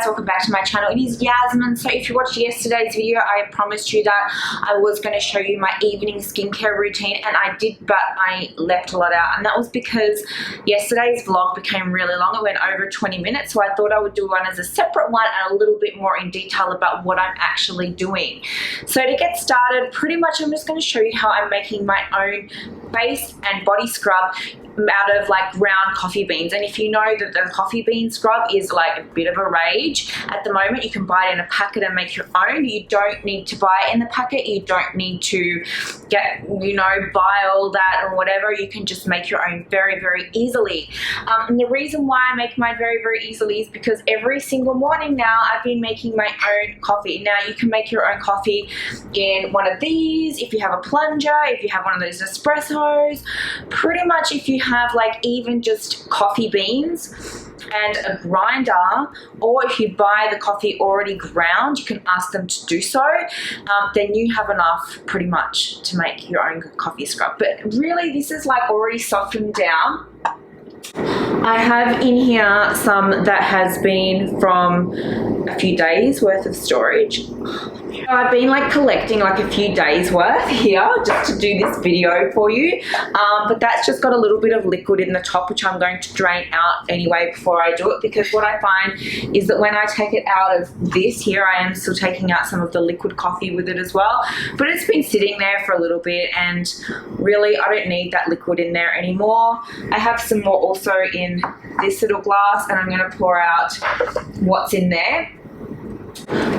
welcome back to my channel. It is Yasmin. So if you watched yesterday's video, I promised you that I was going to show you my evening skincare routine, and I did, but I left a lot out, and that was because yesterday's vlog became really long. It went over 20 minutes, so I thought I would do one as a separate one and a little bit more in detail about what I'm actually doing. So to get started, pretty much I'm just going to show you how I'm making my own face and body scrub out of like ground coffee beans. And if you know that the coffee bean scrub is like a bit of a rage at the moment, you can buy it in a packet and make your own. You don't need to buy it in the packet. You don't need to get, you know, buy all that or whatever. You can just make your own very, very easily. And the reason why I make mine very, very easily is because every single morning now I've been making my own coffee. Now you can make your own coffee in one of these, if you have a plunger, if you have one of those espressos, pretty much if you have like even just coffee beans and a grinder, or if you buy the coffee already ground, you can ask them to do so. Then you have enough pretty much to make your own coffee scrub. But really this is like already softened down. I have in here some that has been from a few days worth of storage. I've been like collecting like a few days worth here just to do this video for you, but that's just got a little bit of liquid in the top, which I'm going to drain out anyway before I do it, because what I find is that when I take it out of this here, I am still taking out some of the liquid coffee with it as well, but it's been sitting there for a little bit and really I don't need that liquid in there anymore. I have some more also in this little glass, and I'm going to pour out what's in there.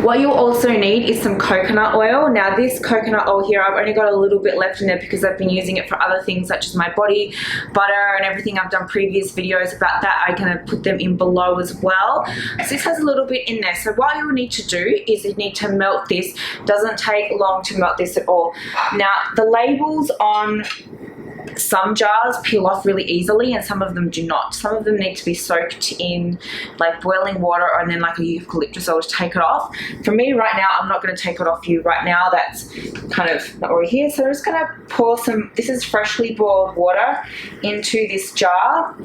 What you'll also need is some coconut oil. Now this coconut oil here, I've only got a little bit left in there because I've been using it for other things such as my body butter and everything. I've done previous videos about that. I'm going to put them in below as well. So this has a little bit in there. So what you'll need to do is you need to melt this. Doesn't take long to melt this at all. Now the labels on some jars peel off really easily and some of them do not. Some of them need to be soaked in like boiling water and then like a eucalyptus oil to take it off. For me right now, I'm not going to take it off you right now. That's kind of not over here. So I'm just going to pour some, this is freshly boiled water, into this jar.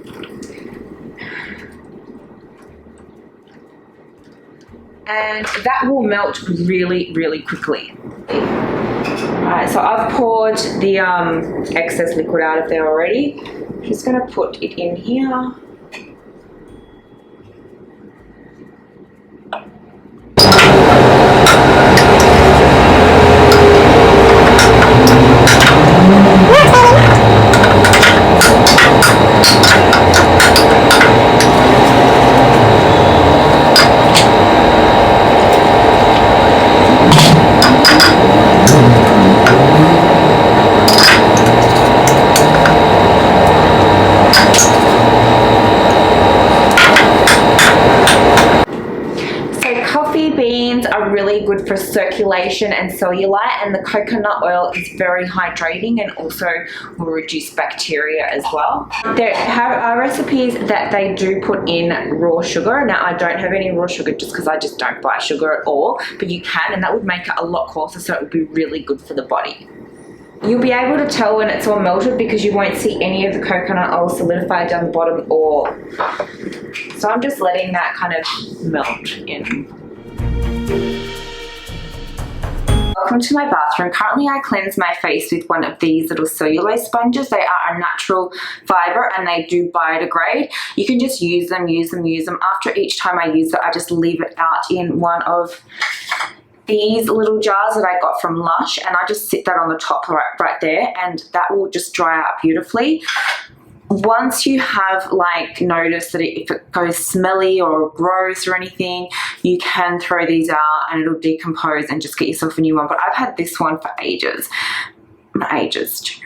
And that will melt really, really quickly. Alright, so I've poured the excess liquid out of there already. I'm just going to put it in here. Really good for circulation and cellulite, and the coconut oil is very hydrating and also will reduce bacteria as well. There are recipes that they do put in raw sugar. Now I don't have any raw sugar just because I just don't buy sugar at all, but you can, and that would make it a lot coarser, so it would be really good for the body. You'll be able to tell when it's all melted because you won't see any of the coconut oil solidify down the bottom at all. So I'm just letting that kind of melt in. Welcome to my bathroom. Currently I cleanse my face with one of these little cellulose sponges. They are a natural fiber and they do biodegrade. You can just use them. After each time I use it, I just leave it out in one of these little jars that I got from Lush, and I just sit that on the top right there, and that will just dry out beautifully. Once you have like noticed that if it goes smelly or gross or anything, you can throw these out and it'll decompose and just get yourself a new one. But I've had this one for ages, not ages,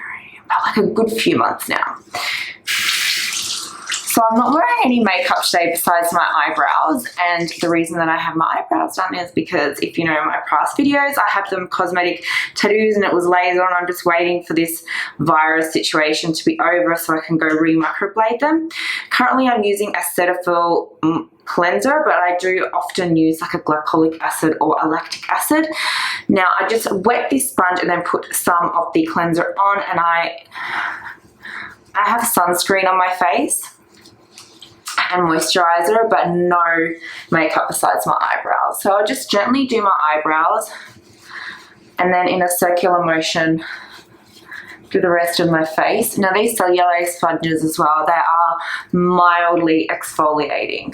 like a good few months now. So I'm not wearing any makeup today besides my eyebrows, and the reason that I have my eyebrows done is because if you know my past videos, I have them cosmetic tattoos and it was laser on. I'm just waiting for this virus situation to be over so I can go re-microblade them. Currently I'm using a Cetaphil cleanser, but I do often use like a glycolic acid or a lactic acid. Now I just wet this sponge and then put some of the cleanser on, and I have sunscreen on my face. and moisturizer, but no makeup besides my eyebrows. So I'll just gently do my eyebrows and then in a circular motion do the rest of my face. Now these cellulose sponges as well, they are mildly exfoliating.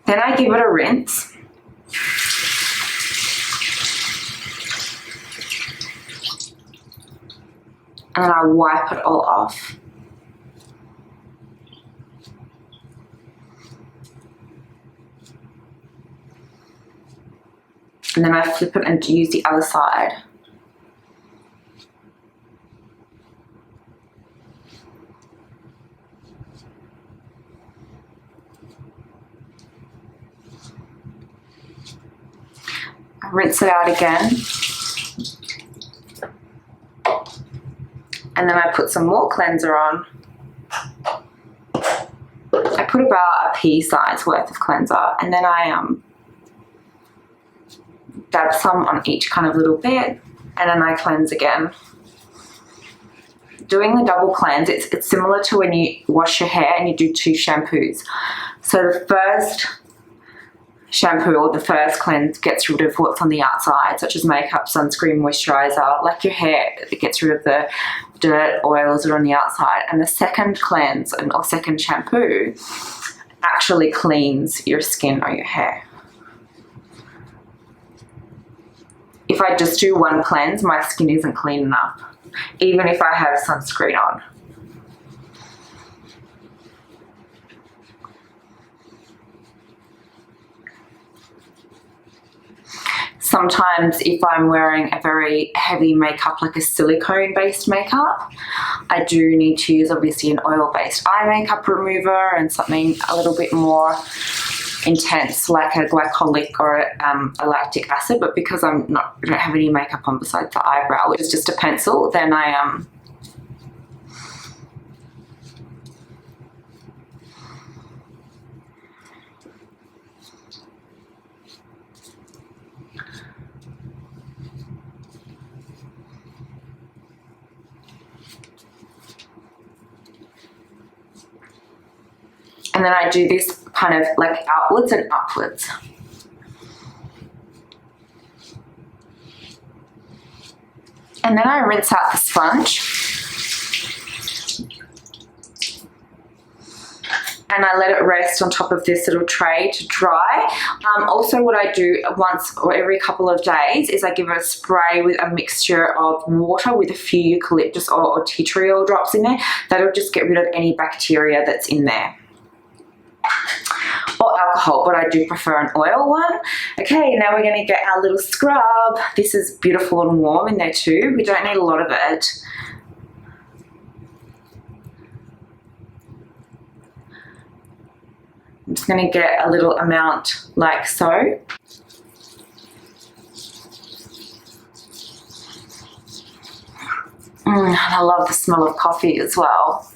Then I give it a rinse. And then I wipe it all off. And then I flip it and use the other side. Rinse it out again, and then I put some more cleanser on. I put about a pea size worth of cleanser, and then I dab some on each kind of little bit, and then I cleanse again. Doing the double cleanse, it's similar to when you wash your hair and you do 2 shampoos. So the first shampoo or the first cleanse gets rid of what's on the outside, such as makeup, sunscreen, moisturizer. Like your hair, it gets rid of the dirt, oils that are on the outside. And the second cleanse or second shampoo actually cleans your skin or your hair. If I just do one cleanse, my skin isn't clean enough, even if I have sunscreen on. Sometimes if I'm wearing a very heavy makeup, like a silicone based makeup, I do need to use obviously an oil based eye makeup remover and something a little bit more intense like a glycolic or a lactic acid. But because I don't have any makeup on besides the eyebrow, which is just a pencil, then I and then I do this kind of like outwards and upwards. And then I rinse out the sponge. And I let it rest on top of this little tray to dry. Also what I do once or every couple of days is I give it a spray with a mixture of water with a few eucalyptus or tea tree oil drops in there. That'll just get rid of any bacteria that's in there. Or alcohol, but I do prefer an oil one. Okay, now we're going to get our little scrub. This is beautiful and warm in there too. We don't need a lot of it. I'm just going to get a little amount like so. I love the smell of coffee as well.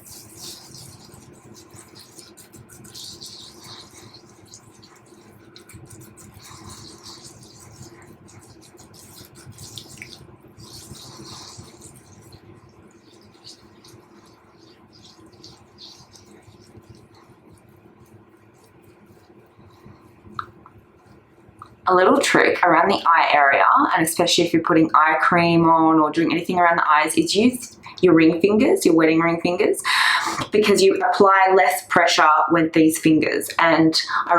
A little trick around the eye area, and especially if you're putting eye cream on or doing anything around the eyes, is use your ring fingers, your wedding ring fingers, because you apply less pressure with these fingers. And I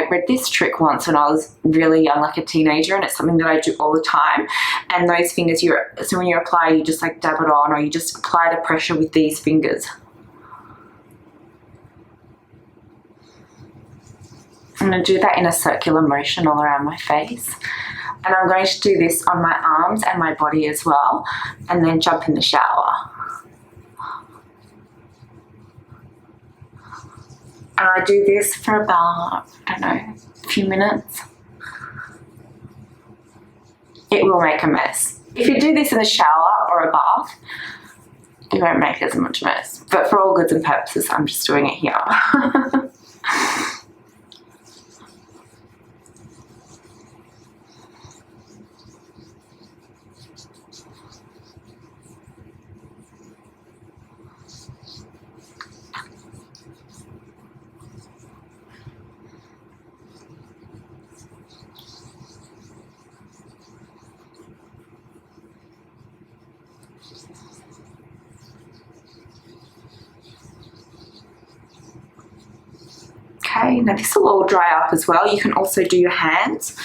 read this trick once when I was really young, like a teenager, and it's something that I do all the time. And those fingers, so when you apply, you just like dab it on, or you just apply the pressure with these fingers. I'm going to do that in a circular motion all around my face. And I'm going to do this on my arms and my body as well, and then jump in the shower. And I do this for about, I don't know, a few minutes. It will make a mess. If you do this in the shower or a bath, it won't make as much mess. But for all goods and purposes, I'm just doing it here. Okay, now this will all dry up as well. You can also do your hands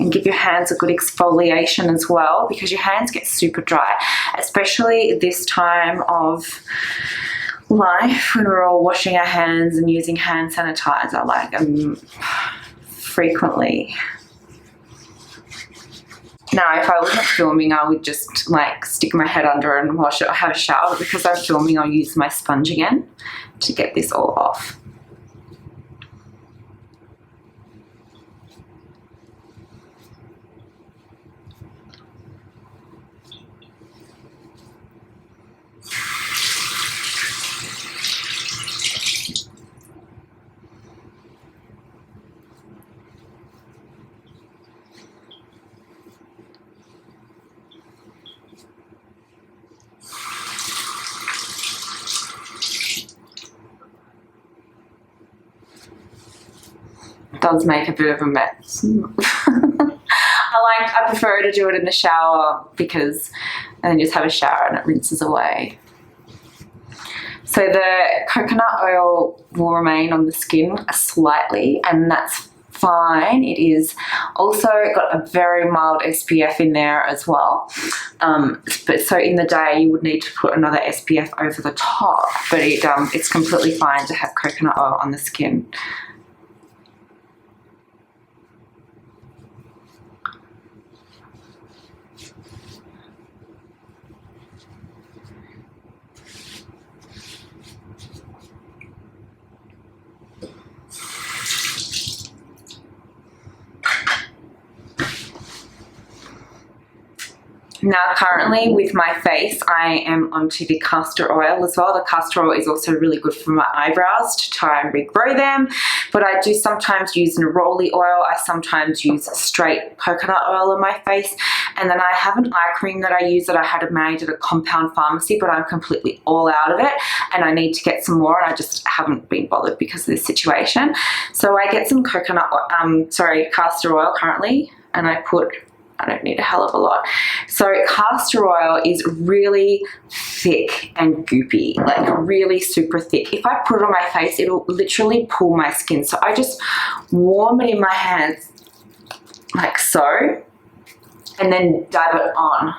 and give your hands a good exfoliation as well, because your hands get super dry, especially this time of life when we're all washing our hands and using hand sanitizer like frequently. Now, if I wasn't filming, I would just like stick my head under and wash it or have a shower, but because I'm filming, I'll use my sponge again to get this all off. Does make a bit of a mess. I prefer to do it in the shower because and then just have a shower and it rinses away. So the coconut oil will remain on the skin slightly, and that's fine. It is also got a very mild SPF in there as well. But so in the day you would need to put another SPF over the top, but it's completely fine to have coconut oil on the skin. Now currently with my face, I am onto the castor oil as well. The castor oil is also really good for my eyebrows to try and regrow them, but I do sometimes use neroli oil. I sometimes use straight coconut oil on my face, and then I have an eye cream that I use that I had made at a compound pharmacy, but I'm completely all out of it and I need to get some more, and I just haven't been bothered because of this situation. So I get some castor oil currently, and I don't need a hell of a lot. So castor oil is really thick and goopy, like really super thick. If I put it on my face, it'll literally pull my skin. So I just warm it in my hands like so, and then dab it on.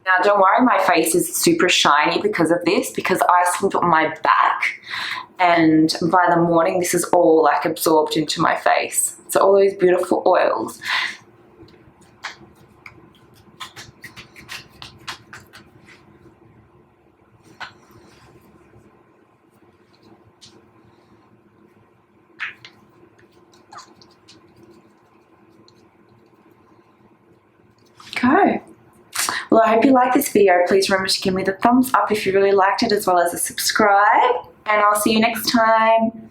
Now don't worry, my face is super shiny because of this, because I sleep on my back, and by the morning this is all like absorbed into my face. So all those beautiful oils. Okay. Well, I hope you liked this video. Please remember to give me the thumbs up if you really liked it, as well as a subscribe, and I'll see you next time.